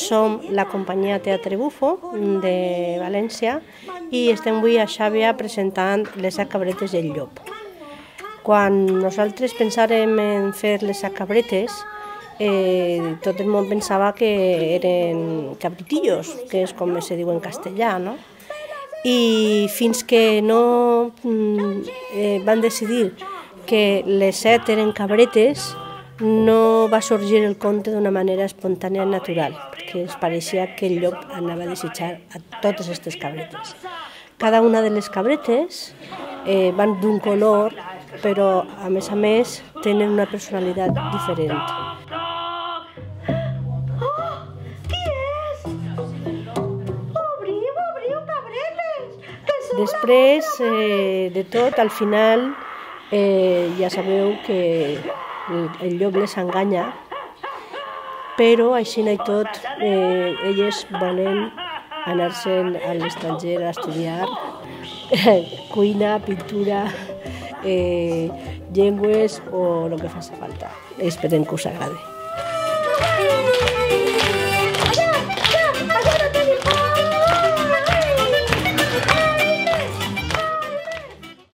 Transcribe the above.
som la companyia Teatre Bufo de València i estem avui a Xàbia presentant les Set cabretes del llop. Quan nosaltres pensàrem en fer les Set cabretes, tot el món pensava que eren cabritillos, que és com se diu en castellà, no? I fins que no van decidir que les set eren cabretes, no va sorgir el conte d'una manera espontània i natural, perquè es pareixia que el llop anava a desitjar a totes aquestes cabretes. Cada una de les cabretes van d'un color, però a més tenen una personalitat diferent. Després de tot, al final, ja sabeu que el llop les enganya, però així i tot elles volen anar-se'n a l'estranger a estudiar cuina, pintura, llengües o el que faci falta. Esperem que us agradi.